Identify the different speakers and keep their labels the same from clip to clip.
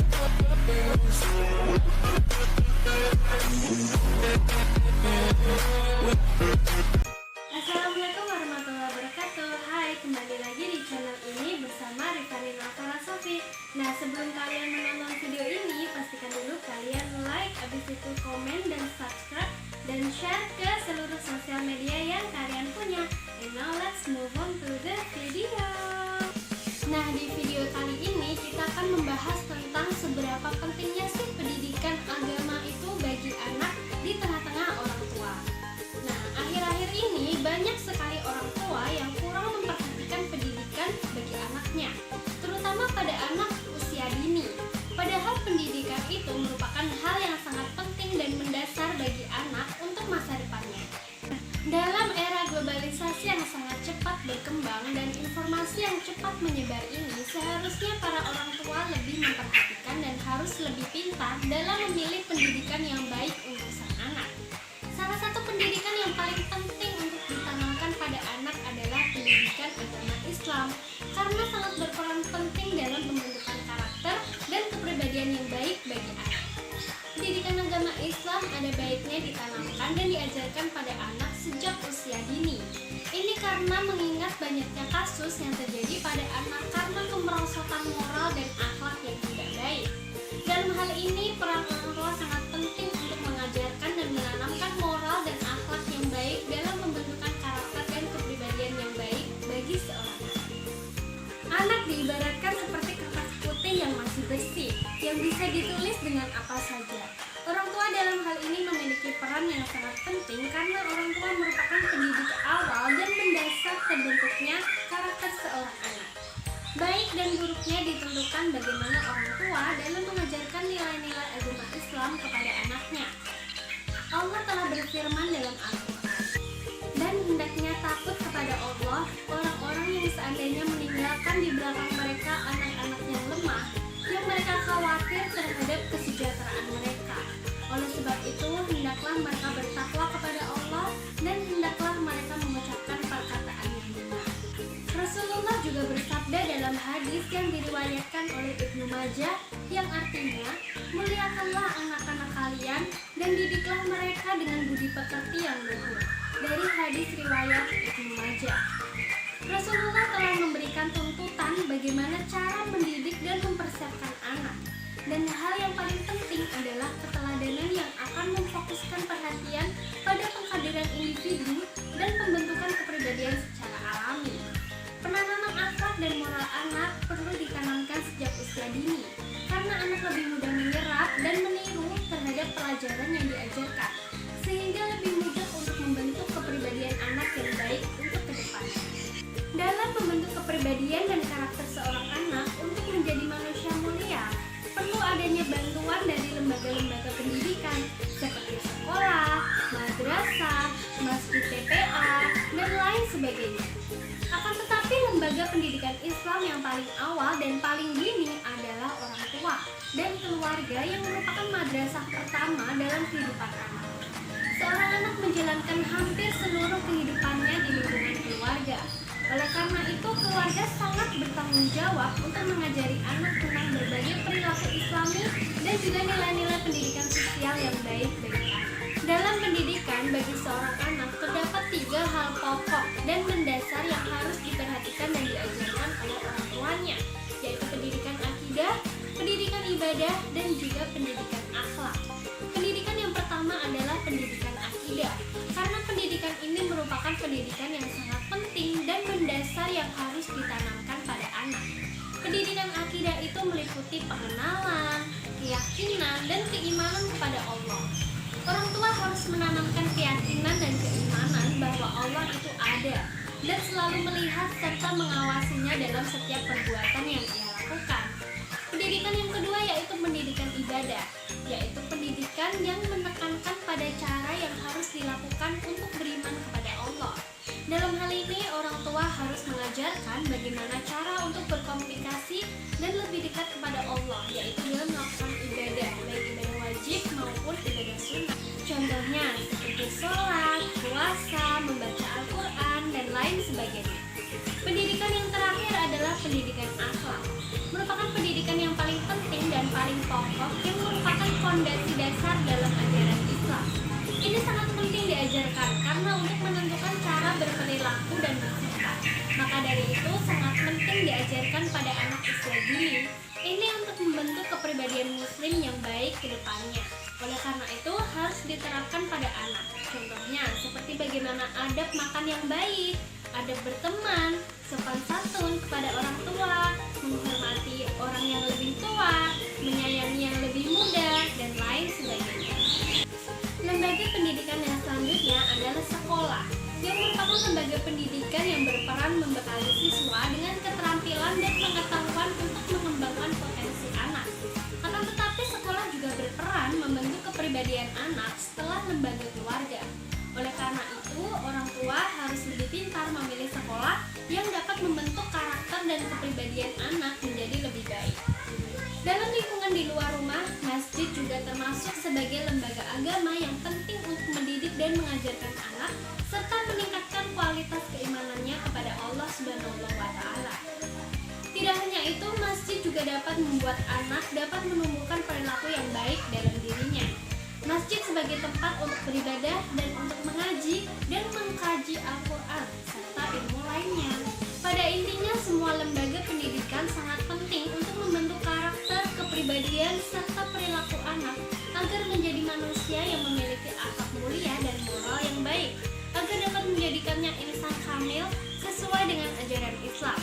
Speaker 1: Assalamualaikum warahmatullahi wabarakatuh. Hai, kembali lagi di channel ini bersama Rifani Nalfara Sofi. Nah, sebelum kalian menonton video ini, pastikan dulu kalian like, habis itu komen dan subscribe dan share ke seluruh sosial media yang kalian punya. And now let's move on to the video. Nah, di video kali ini kita akan membahas tentang seberapa pentingnya sih pendidikan agama itu bagi anak di tengah-tengah orang tua. Nah, akhir-akhir ini banyak sekali orang tua yang kurang memperhatikan pendidikan bagi anaknya, terutama pada anak usia dini. Padahal pendidikan itu merupakan hal yang sangat penting dan mendasar bagi anak untuk masa depannya. Dalam era globalisasi yang sangat cepat berkembang dan informasi yang cepat menyebar ini, seharusnya para orang tua lebih memperhatikan dan harus lebih pintar dalam memilih pendidikan yang baik untuk sang anak. Salah satu pendidikan yang paling penting untuk ditanamkan pada anak adalah pendidikan agama Islam, karena sangat berperan penting dalam pembentukan karakter dan kepribadian yang baik bagi anak. Pendidikan agama Islam ada baiknya ditanamkan dan diajarkan pada anak sejak usia dini. Ini karena mengingat banyaknya kasus yang terjadi pada anak karena kemerosotan moral dan akhlak yang tidak baik. Dalam hal ini, peran orang tua sangat penting untuk mengajarkan dan menanamkan moral dan akhlak yang baik dalam pembentukan karakter dan kepribadian yang baik bagi seorang anak. Anak diibaratkan seperti kertas putih yang masih bersih, yang bisa ditulis dengan apa saja. Orang tua dalam hal ini memiliki peran yang sangat penting karena orang tua merupakan pendidik awal dan mendasar terbentuknya karakter seorang anak. Baik dan buruknya ditentukan bagaimana orang tua dalam mengajarkan nilai-nilai agama Islam kepada anaknya. Allah telah berfirman dalam Al-Quran, dan hendaknya takut kepada Allah orang-orang yang seandainya meninggalkan di belakang mereka anak-anak yang lemah, yang mereka khawatir terhadap kesejahteraan mereka. Oleh sebab itu, hendaklah mereka bertakwa kepada Allah dan hendaklah mereka mengucapkan perkataan yang benar. Rasulullah juga bersabda dalam hadis yang diriwayatkan oleh Ibnu Majah yang artinya, muliakanlah anak-anak kalian dan didiklah mereka dengan budi pekerti yang luhur. Dari hadis riwayat Ibnu Majah. Rasulullah telah memberikan tuntutan bagaimana cara mendidik dan mempersiapkan anak. Dan hal yang paling penting adalah keteladanan yang akan memfokuskan perhatian pada penghadiran individu dan pembentukan kepribadian secara alami. Penanaman akhlak dan moral anak perlu ditanamkan sejak usia dini, karena anak lebih mudah menyerap dan meniru terhadap pelajaran yang diajarkan, sehingga lebih mudah untuk membentuk kepribadian anak yang baik untuk ke depannya. Dalam membentuk kepribadian dan karakter seorang anak untuk menjadi manusia mulia, perlu adanya bantuan dari lembaga-lembaga pendidikan seperti sekolah, madrasah, masjid TPA, dan lain sebagainya. Akan tetapi lembaga pendidikan Islam yang paling awal dan paling dini adalah orang tua dan keluarga yang merupakan madrasah pertama dalam kehidupan anak. Seorang anak menjalankan hampir seluruh kehidupannya di lingkungan keluarga. Oleh karena itu, keluarga sangat bertanggung jawab untuk mengajari anak tentang berbagai perilaku Islami dan juga nilai-nilai pendidikan sosial yang baik bagi anak. Dalam pendidikan bagi seorang anak terdapat 3 hal pokok dan mendasar yang harus diperhatikan dan diajarkan oleh orang tuanya, yaitu pendidikan akidah, pendidikan ibadah, dan juga pendidikan akhlak. Pendidikan yang pertama adalah pendidikan akidah, karena pendidikan ini merupakan pendidikan yang sangat penting dan mendasar yang harus ditanamkan pada anak. Pendidikan akidah itu meliputi pengenalan, keyakinan, dan keimanan kepada Allah. Orang tua harus menanamkan keyakinan dan keimanan bahwa Allah itu ada dan selalu melihat serta mengawasinya dalam setiap perbuatan yang ia lakukan. Pendidikan yang kedua yaitu pendidikan ibadah, yaitu pendidikan yang menekankan pada cara yang harus dilakukan untuk beriman kepada Allah. Dalam hal ini, orang tua harus mengajarkan bagaimana cara untuk berkomunikasi dan lebih dekat kepada Allah, yaitu dengan melakukan ibadah, baik ibadah wajib maupun ibadah sunnah. Contohnya seperti sholat, puasa, membaca Al-Quran, dan lain sebagainya. Pendidikan yang terakhir adalah pendidikan akhlak, merupakan pendidikan yang paling penting dan paling pokok yang merupakan fondasi dasar dalam ajaran Islam. Ini sangat penting diajarkan karena untuk menentukan cara berperilaku dan bersikap. Maka dari itu sangat penting diajarkan pada anak usia dini. Ini untuk membentuk kepribadian muslim yang baik ke depannya. Oleh karena itu harus diterapkan pada anak. Contohnya seperti bagaimana adab makan yang baik, adab berteman, sopan santun kepada orang tua, menghormati orang yang lebih tua, menyayangi yang lebih muda, dan lain sebagainya. Lembaga pendidikan yang selanjutnya adalah sekolah, yang merupakan lembaga pendidikan yang berperan membekali siswa dengan keterampilan dan pengetahuan untuk mengembangkan potensi anak. Akan tetapi sekolah juga berperan membentuk kepribadian anak setelah lembaga keluarga. Oleh karena itu, orang tua harus lebih pintar memilih sekolah yang dapat membentuk karakter dan kepribadian anak menjadi lebih baik. Dalam lingkungan di luar rumah, masjid juga termasuk sebagai lembaga agama yang penting untuk mendidik dan mengajarkan anak serta meningkatkan kualitas keimanannya kepada Allah Subhanahu wa Ta'ala. Tidak hanya itu, masjid juga dapat membuat anak dapat menumbuhkan perilaku yang baik dalam dirinya. Masjid sebagai tempat untuk beribadah dan untuk mengaji dan mengkaji Al-Quran serta ilmu lainnya. Pada intinya, semua lembaga pendidikan sangat penting untuk membentuk karakter, kepribadian, serta perilaku anak agar menjadi manusia yang memiliki akhlak mulia dan moral yang baik, agar dapat menjadikannya insan kamil sesuai dengan ajaran Islam.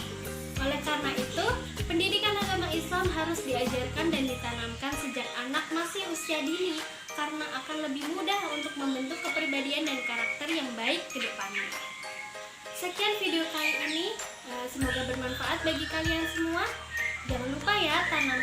Speaker 1: Oleh karena itu, pendidikan agama Islam harus diajarkan dan ditanamkan sejak anak masih usia dini karena akan lebih mudah untuk membentuk kepribadian dan karakter yang baik ke depannya. Sekian video kali ini, semoga bermanfaat bagi kalian semua. Jangan lupa ya, tanam